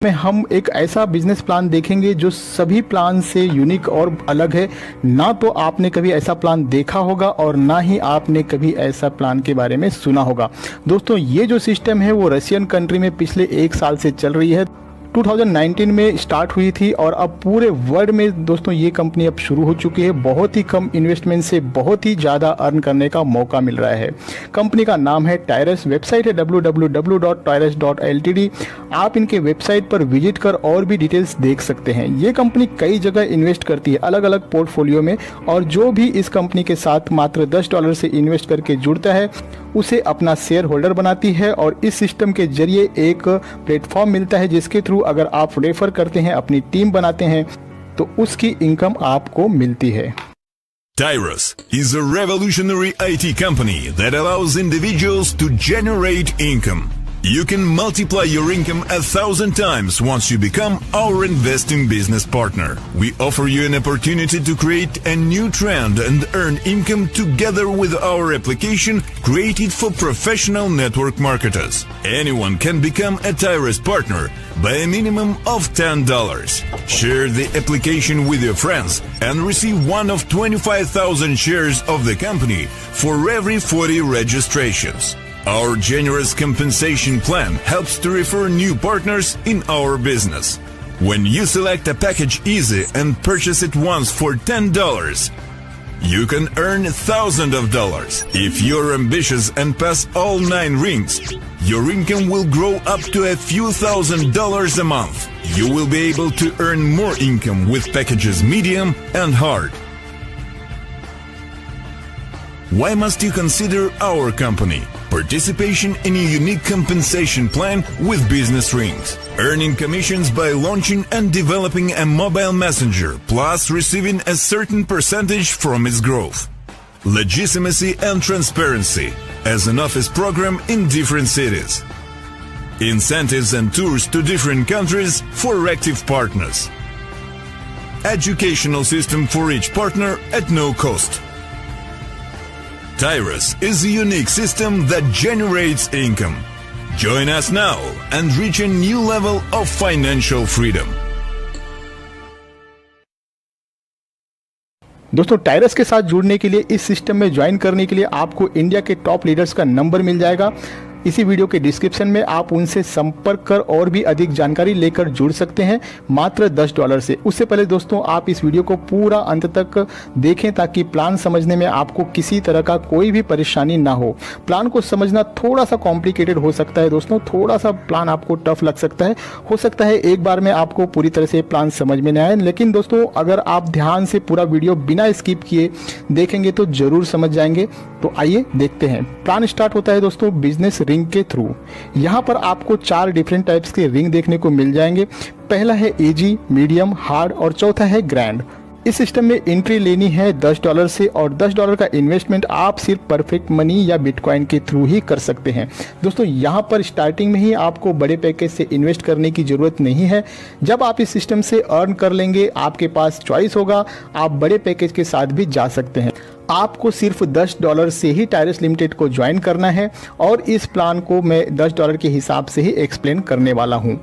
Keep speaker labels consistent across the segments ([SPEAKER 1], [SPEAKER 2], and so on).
[SPEAKER 1] में हम एक ऐसा बिजनेस प्लान देखेंगे जो सभी प्लान से यूनिक और अलग है। ना तो आपने कभी ऐसा प्लान देखा होगा और ना ही आपने कभी ऐसा प्लान के बारे में सुना होगा। दोस्तों, ये जो सिस्टम है वो रशियन कंट्री में पिछले 1 साल से चल रही है। 2019 में स्टार्ट हुई थी और अब पूरे वर्ल्ड में दोस्तों ये कंपनी अब शुरू हो चुकी है। बहुत ही कम इन्वेस्टमेंट से बहुत ही ज़्यादा अर्न करने का मौका मिल रहा है। कंपनी का नाम है टायरस, वेबसाइट है www.tyrus.ltd। आप इनके वेबसाइट पर विजिट कर और भी डिटेल्स देख सकते हैं। ये कंपनी कई जगह इन्वेस्ट करती है, अलग अलग पोर्टफोलियो में, और जो भी इस कंपनी के साथ मात्र $10 से इन्वेस्ट करके जुड़ता है उसे अपना शेयर होल्डर बनाती है और इस सिस्टम के जरिए एक प्लेटफॉर्म मिलता है जिसके थ्रू अगर आप रेफर करते हैं, अपनी टीम बनाते हैं, तो उसकी इनकम आपको मिलती है।
[SPEAKER 2] Tyrus is a revolutionary IT company that allows individuals to generate income. You can multiply your income 1,000 times once you become our investing business partner. We offer you an opportunity to create a new trend and earn income together with our application created for professional network marketers. Anyone can become a Tyrus partner by a minimum of $10. Share the application with your friends and receive one of 25,000 shares of the company for every 40 registrations. Our generous compensation plan helps to refer new partners in our business. When you select a package easy and purchase it once for $10, you can earn $1,000 of dollars. If you're ambitious and pass all 9 rings, your income will grow up to a few $1,000s a month. You will be able to earn more income with packages medium and hard. Why must you consider our company? Participation in a unique compensation plan with business rings. Earning commissions by launching and developing a mobile messenger, plus receiving a certain percentage from its growth. Legitimacy and transparency as an office program in different cities. Incentives and tours to different countries for active partners. Educational system for each partner at no cost. Tyrus is a unique system that generates income. Join us now and reach a new level of financial freedom.
[SPEAKER 1] दोस्तों, टायरस के साथ जुड़ने के लिए, इस system में join करने के लिए आपको इंडिया के टॉप लीडर्स का नंबर मिल जाएगा। इसी वीडियो के डिस्क्रिप्शन में आप उनसे संपर्क कर और भी अधिक जानकारी लेकर जुड़ सकते हैं मात्र $10 से। उससे पहले दोस्तों, आप इस वीडियो को पूरा अंत तक देखें ताकि प्लान समझने में आपको किसी तरह का कोई भी परेशानी ना हो। प्लान को समझना थोड़ा सा कॉम्प्लिकेटेड हो सकता है दोस्तों, थोड़ा सा प्लान आपको टफ लग सकता है। हो सकता है एक बार में आपको पूरी तरह से प्लान समझ में न आए, लेकिन दोस्तों अगर आप ध्यान से पूरा वीडियो बिना स्किप किए देखेंगे तो जरूर समझ जाएंगे। तो आइए देखते हैं। प्लान स्टार्ट होता है दोस्तों बिजनेस रिंग के थ्रू। यहाँ पर आपको 4 डिफरेंट टाइप्स के रिंग देखने को मिल जाएंगे। पहला है इजी, मीडियम, हार्ड और चौथा है ग्रैंड। इस सिस्टम में एंट्री लेनी है $10 से और $10 का इन्वेस्टमेंट आप सिर्फ परफेक्ट मनी या बिटकॉइन के थ्रू ही कर सकते हैं। दोस्तों, यहाँ पर स्टार्टिंग में ही आपको बड़े पैकेज से इन्वेस्ट करने की ज़रूरत नहीं है। जब आप इस सिस्टम से अर्न कर लेंगे, आपके पास चॉइस होगा, आप बड़े पैकेज के साथ भी जा सकते हैं। आपको सिर्फ $10 से ही टायरस लिमिटेड को ज्वाइन करना है और इस प्लान को मैं $10 के हिसाब से ही एक्सप्लेन करने वाला हूँ।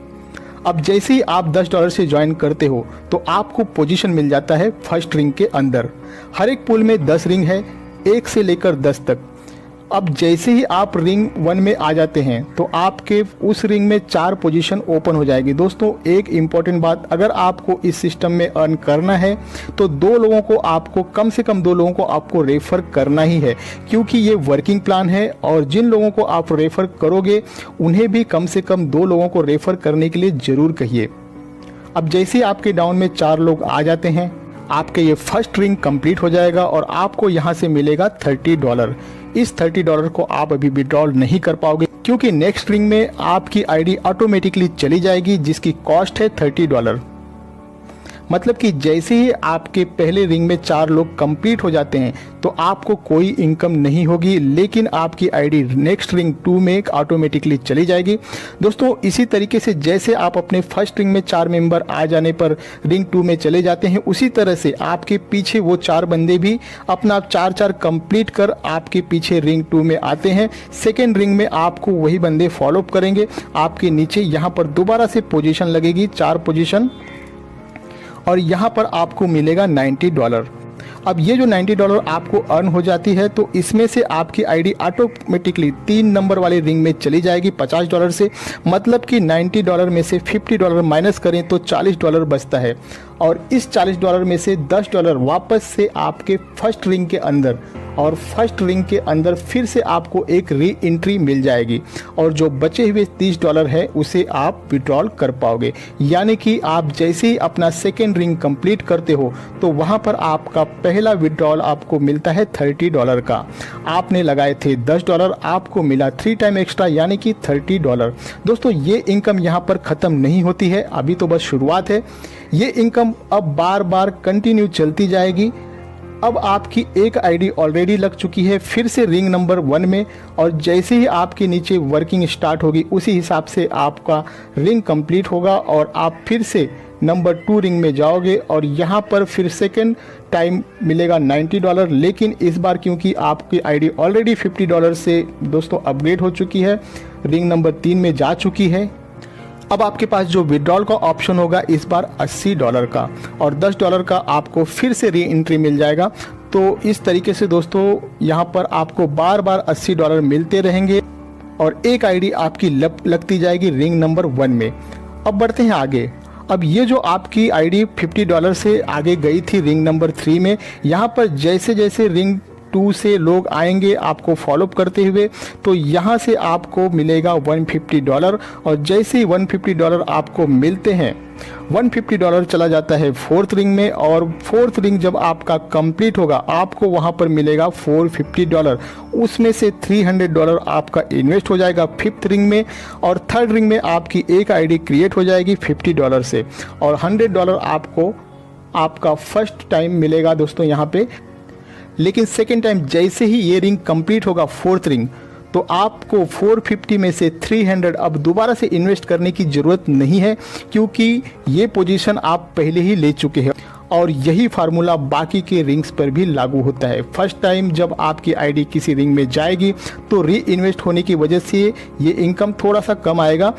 [SPEAKER 1] अब जैसे ही आप $10 से ज्वाइन करते हो तो आपको पोजीशन मिल जाता है फर्स्ट रिंग के अंदर। हर एक पूल में 10 रिंग है, 1 से लेकर 10 तक। अब जैसे ही आप रिंग 1 में आ जाते हैं तो आपके उस रिंग में 4 पोजीशन ओपन हो जाएगी। दोस्तों, एक इम्पॉर्टेंट बात, अगर आपको इस सिस्टम में अर्न करना है तो 2 लोगों को आपको, कम से कम 2 लोगों को आपको रेफर करना ही है, क्योंकि ये वर्किंग प्लान है और जिन लोगों को आप रेफर करोगे उन्हें भी कम से कम 2 लोगों को रेफर करने के लिए जरूर कहिए। अब जैसे ही आपके डाउन में 4 लोग आ जाते हैं, आपके ये फर्स्ट रिंग कंप्लीट हो जाएगा और आपको यहाँ से मिलेगा $30। इस $30 को आप अभी विड्रॉल नहीं कर पाओगे क्योंकि नेक्स्ट रिंग में आपकी आईडी ऑटोमेटिकली चली जाएगी जिसकी कॉस्ट है $30। मतलब कि जैसे ही आपके पहले रिंग में 4 लोग कंप्लीट हो जाते हैं तो आपको कोई इनकम नहीं होगी, लेकिन आपकी आईडी नेक्स्ट रिंग 2 में ऑटोमेटिकली चली जाएगी। दोस्तों इसी तरीके से जैसे आप अपने फर्स्ट रिंग में 4 मेंबर आ जाने पर रिंग 2 में चले जाते हैं, उसी तरह से आपके पीछे वो 4 बंदे भी अपना 4-4 कंप्लीट कर आपके पीछे रिंग 2 में आते हैं। सेकेंड रिंग में आपको वही बंदे फॉलो अप करेंगे। आपके नीचे यहाँ पर दोबारा से पोजीशन लगेगी, 4 पोजीशन, और यहाँ पर आपको मिलेगा $90। अब ये जो $90 आपको अर्न हो जाती है तो इसमें से आपकी आईडी ऑटोमेटिकली 3 नंबर वाले रिंग में चली जाएगी $50 से। मतलब कि $90 में से $50 माइनस करें तो $40 बचता है, और इस $40 में से $10 वापस से आपके फर्स्ट रिंग के अंदर, और फर्स्ट रिंग के अंदर फिर से आपको एक री एंट्री मिल जाएगी, और जो बचे हुए $30 है उसे आप विड्रॉल कर पाओगे। यानी कि आप जैसे ही अपना सेकेंड रिंग कंप्लीट करते हो तो वहां पर आपका पहला विड्रॉल आपको मिलता है $30 का। आपने लगाए थे $10, आपको मिला 3 टाइम एक्स्ट्रा यानी कि $30। दोस्तों ये इनकम यहाँ पर ख़त्म नहीं होती है, अभी तो बस शुरुआत है। ये इनकम अब बार बार कंटिन्यू चलती जाएगी। अब आपकी एक आईडी ऑलरेडी लग चुकी है फिर से रिंग नंबर 1 में, और जैसे ही आपके नीचे वर्किंग स्टार्ट होगी उसी हिसाब से आपका रिंग कंप्लीट होगा और आप फिर से नंबर 2 रिंग में जाओगे, और यहाँ पर फिर सेकेंड टाइम मिलेगा $90। लेकिन इस बार क्योंकि आपकी आईडी ऑलरेडी $50 से दोस्तों अपग्रेड हो चुकी है, रिंग नंबर 3 में जा चुकी है, अब आपके पास जो विड्रॉल का ऑप्शन होगा इस बार $80 का, और $10 का आपको फिर से री एंट्री मिल जाएगा। तो इस तरीके से दोस्तों यहाँ पर आपको बार बार $80 मिलते रहेंगे और एक आईडी आपकी लगती जाएगी रिंग नंबर 1 में। अब बढ़ते हैं आगे। अब ये जो आपकी आईडी $50 से आगे गई थी रिंग नंबर 3 में, यहाँ पर जैसे जैसे रिंग 2 से लोग आएंगे आपको फॉलोअप करते हुए, तो यहाँ से आपको मिलेगा $150, और जैसे ही $150 आपको मिलते हैं, $150 चला जाता है 4th रिंग में, और 4th रिंग जब आपका कंप्लीट होगा आपको वहाँ पर मिलेगा $450। उसमें से $300 आपका इन्वेस्ट हो जाएगा 5th रिंग में, और 3rd रिंग में आपकी एक आईडी क्रिएट हो जाएगी $50 से, और $100 आपको आपका फर्स्ट टाइम मिलेगा दोस्तों यहाँ पे। लेकिन सेकेंड टाइम जैसे ही ये रिंग कंप्लीट होगा 4th रिंग, तो आपको 450 में से 300 अब दोबारा से इन्वेस्ट करने की ज़रूरत नहीं है, क्योंकि ये पोजीशन आप पहले ही ले चुके हैं, और यही फार्मूला बाकी के रिंग्स पर भी लागू होता है। फर्स्ट टाइम जब आपकी आईडी किसी रिंग में जाएगी तो री इन्वेस्ट होने की वजह से ये इनकम थोड़ा सा कम आएगा,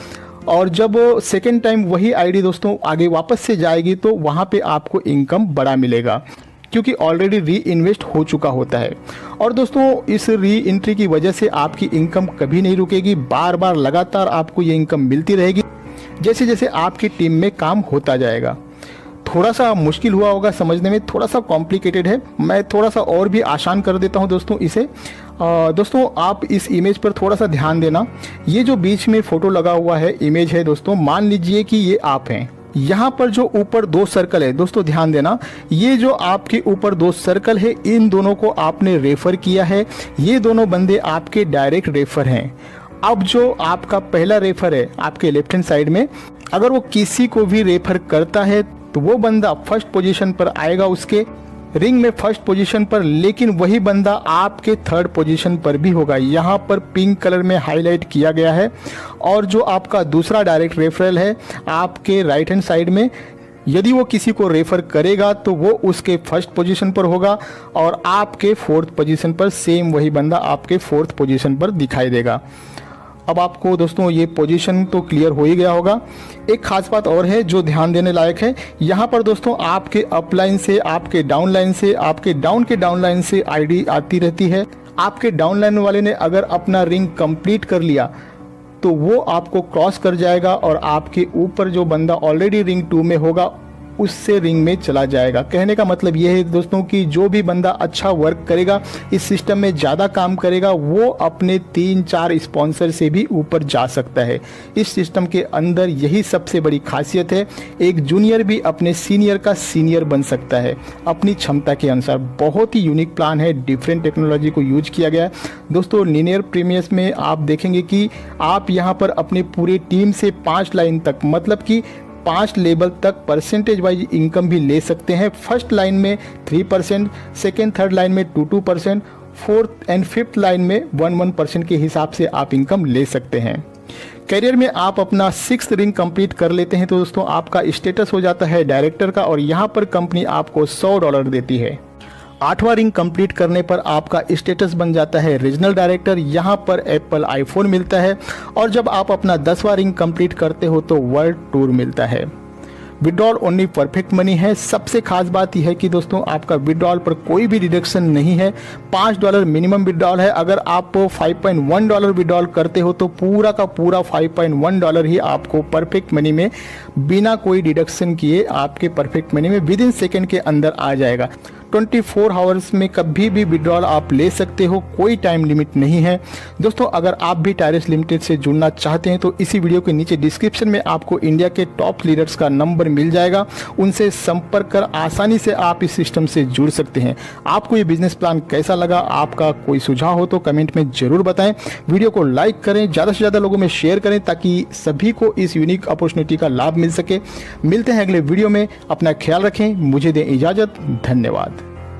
[SPEAKER 1] और जब सेकेंड टाइम वही आईडी दोस्तों आगे वापस से जाएगी तो वहाँ पे आपको इनकम बड़ा मिलेगा, क्योंकि ऑलरेडी री इन्वेस्ट हो चुका होता है। और दोस्तों इस री एंट्री की वजह से आपकी इनकम कभी नहीं रुकेगी, बार बार लगातार आपको ये इनकम मिलती रहेगी जैसे जैसे आपकी टीम में काम होता जाएगा। थोड़ा सा मुश्किल हुआ होगा समझने में, थोड़ा सा कॉम्प्लिकेटेड है, मैं थोड़ा सा और भी आसान कर देता हूं दोस्तों इसे। दोस्तों आप इस इमेज पर थोड़ा सा ध्यान देना। ये जो बीच में फोटो लगा हुआ है इमेज है दोस्तों, मान लीजिए कि ये आप हैं। यहाँ पर जो ऊपर 2 सर्कल है दोस्तों ध्यान देना, ये जो आपके ऊपर 2 सर्कल है इन दोनों को आपने रेफर किया है, ये दोनों बंदे आपके डायरेक्ट रेफर हैं। अब जो आपका पहला रेफर है आपके लेफ्ट हैंड साइड में, अगर वो किसी को भी रेफर करता है तो वो बंदा फर्स्ट पोजीशन पर आएगा उसके रिंग में फर्स्ट पोजीशन पर, लेकिन वही बंदा आपके 3rd पोजीशन पर भी होगा। यहाँ पर पिंक कलर में हाईलाइट किया गया है। और जो आपका दूसरा डायरेक्ट रेफरल है आपके राइट हैंड साइड में, यदि वो किसी को रेफर करेगा तो वो उसके फर्स्ट पोजीशन पर होगा, और आपके 4th पोजीशन पर सेम वही बंदा आपके 4th पोजीशन पर दिखाई देगा। अब आपको दोस्तों ये पोजीशन तो क्लियर हो ही गया होगा। एक खास बात और है जो ध्यान देने लायक है, यहाँ पर दोस्तों आपके अपलाइन से, आपके डाउनलाइन से, आपके डाउन के डाउनलाइन से आईडी आती रहती है। आपके डाउनलाइन वाले ने अगर अपना रिंग कंप्लीट कर लिया तो वो आपको क्रॉस कर जाएगा, और आपके ऊपर जो बंदा ऑलरेडी रिंग 2 में होगा उससे रिंग में चला जाएगा। कहने का मतलब यह है दोस्तों कि जो भी बंदा अच्छा वर्क करेगा, इस सिस्टम में ज़्यादा काम करेगा, वो अपने 3-4 स्पॉन्सर से भी ऊपर जा सकता है। इस सिस्टम के अंदर यही सबसे बड़ी खासियत है, एक जूनियर भी अपने सीनियर का सीनियर बन सकता है अपनी क्षमता के अनुसार। बहुत ही यूनिक प्लान है, डिफरेंट टेक्नोलॉजी को यूज किया गया है दोस्तों। लिनियर प्रीमियस में आप देखेंगे कि आप यहाँ पर अपने पूरे टीम से 5 लाइन तक, मतलब कि 5 लेवल तक परसेंटेज वाइज इनकम भी ले सकते हैं। फर्स्ट लाइन में 3%, सेकेंड थर्ड लाइन में 2% 4th एंड 5th लाइन में 1% के हिसाब से आप इनकम ले सकते हैं। करियर में आप अपना 6th रिंग कंप्लीट कर लेते हैं तो दोस्तों आपका स्टेटस हो जाता है डायरेक्टर का और यहाँ पर कंपनी आपको $100 देती है। 8वां रिंग कंप्लीट करने पर आपका स्टेटस बन जाता है रीजनल डायरेक्टर, यहाँ पर एप्पल आईफोन मिलता है और जब आप अपना 10वां रिंग कंप्लीट करते हो तो वर्ल्ड टूर मिलता है। विड्रॉल ओनली परफेक्ट मनी है। सबसे खास बात यह है कि दोस्तों आपका विड्रॉल पर कोई भी डिडक्शन नहीं है। $5 मिनिमम विड्रॉल है। अगर आप $5.1 विड्रॉल करते हो तो पूरा का पूरा $5.1 ही आपको परफेक्ट मनी में बिना कोई डिडक्शन किए आपके परफेक्ट मनी में विद इन सेकेंड के अंदर आ जाएगा। 24 आवर्स में कभी भी विड्रॉल आप ले सकते हो, कोई टाइम लिमिट नहीं है। दोस्तों अगर आप भी टायरस लिमिटेड से जुड़ना चाहते हैं तो इसी वीडियो के नीचे डिस्क्रिप्शन में आपको इंडिया के टॉप लीडर्स का नंबर मिल जाएगा, उनसे संपर्क कर आसानी से आप इस सिस्टम से जुड़ सकते हैं। आपको ये बिजनेस प्लान कैसा लगा, आपका कोई सुझाव हो तो कमेंट में जरूर बताएं। वीडियो को लाइक करें, ज़्यादा से ज़्यादा लोगों में शेयर करें ताकि सभी को इस यूनिक अपॉर्चुनिटी का लाभ मिल सके। मिलते हैं अगले वीडियो में, अपना ख्याल रखें, मुझे दें इजाज़त, धन्यवाद।